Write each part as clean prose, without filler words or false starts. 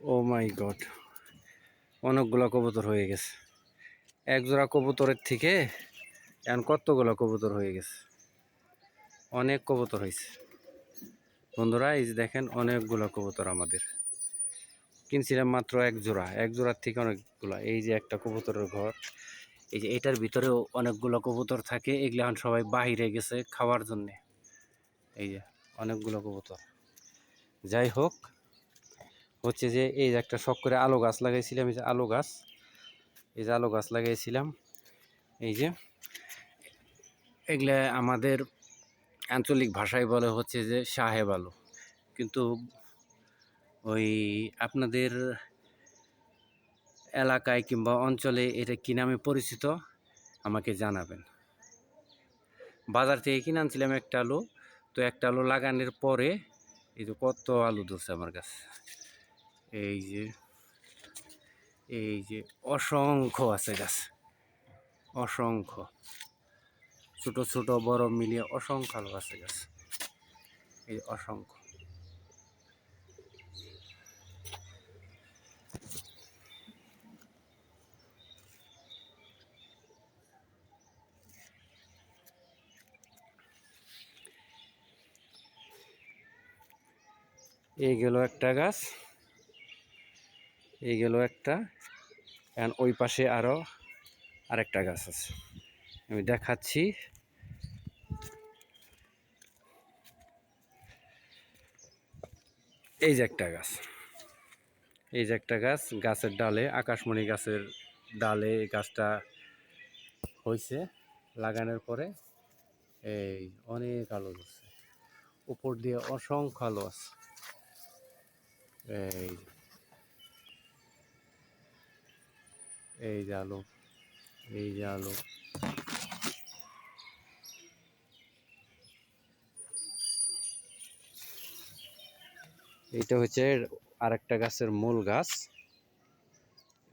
ও মাই god, অনেকগুলো কবুতর হয়ে গেছে। এক জোড়া কবুতরের থেকে এখন কতগুলো কবুতর হয়ে গেছে, অনেক কবুতর হয়েছে বন্ধুরা। এই যে দেখেন অনেকগুলো কবুতর আমাদের কিনছিলাম মাত্র এক জোড়ার থেকে অনেকগুলো। এই যে একটা কবুতরের ঘর, এই যে এটার ভিতরেও অনেকগুলো কবুতর থাকে। এগুলো এখন সবাই বাহিরে গেছে খাওয়ার জন্যে। এই যে অনেকগুলো কবুতর। যাই হোক, হচ্ছে যে এই যে একটা শখ করে আলো গাছ লাগাইছিলাম। এই যে আলো গাছ, এই যে আলো গাছ লাগাইছিলাম। এই যে এগুলা আমাদের আঞ্চলিক ভাষায় বলে হচ্ছে যে সাহেব আলু, কিন্তু ওই আপনাদের এলাকায় কিংবা অঞ্চলে এটা কী নামে পরিচিত আমাকে জানাবেন। বাজার থেকে কিনে আনছিলাম একটা আলু, তো একটা আলু লাগানোর পরে এই যে কত আলু ধরছে আমার কাছে। এই যে অসংখ্য আছে গাছ, অসংখ্য, ছোট ছোট বড় মিলিয়ে অসংখ্য আলু আছে গাছ, এই অসংখ্য। এই গেল একটা গাছ, এই গেল একটা, এখন ওই পাশে আরো আরেকটা গাছ আছে, আমি দেখাচ্ছি। এই যে একটা গাছ, এই যে একটা গাছ, গাছের ডালে, আকাশমণি গাছের ডালে গাছটা হয়েছে লাগানোর পরে। এই অনেক আলো ধরছে, উপর দিয়ে অসংখ্য আলো আছে। এই এই যে আলো, এই যে আলো। এইটা হচ্ছে আরেকটা গাছের মূল গাছ।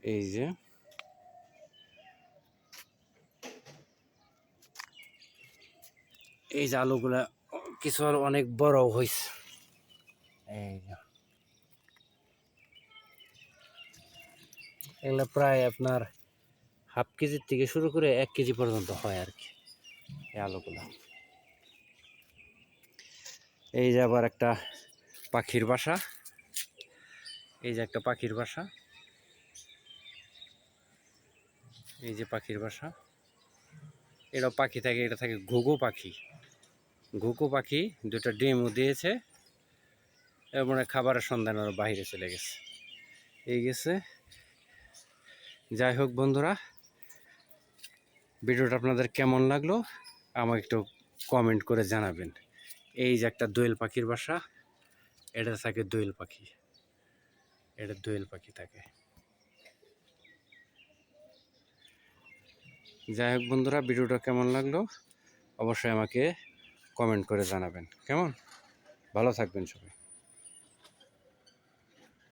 এই যে এই যে আলুগুলা কিছু আলু অনেক বড় হয়েছে। এই যে এগুলো প্রায় আপনার হাফ কেজির থেকে শুরু করে 1 কেজি পর্যন্ত হয় আর কি এই আলুগুলা। এই যে আবার একটা পাখির বাসা, এই যে একটা পাখির বাসা, এই যে পাখির বাসা। এটা পাখি থাকে, এটা থাকে ঘুঘু পাখি। ঘুঘু পাখি দুটো ডিমও দিয়েছে এবং খাবারের সন্ধান ওরা বাইরে চলে গেছে, এই গেছে। যাই হোক বন্ধুরা, ভিডিওটা আপনাদের কেমন লাগলো আমাকে একটু কমেন্ট করে জানাবেন। এই যে একটা দোয়েল পাখির বাসা, এটা থাকে দোয়েল পাখি, এটা দোয়েল পাখি থাকে। যাই হোক বন্ধুরা, ভিডিওটা কেমন লাগলো অবশ্যই আমাকে কমেন্ট করে জানাবেন। কেমন, ভালো থাকবেন সবাই।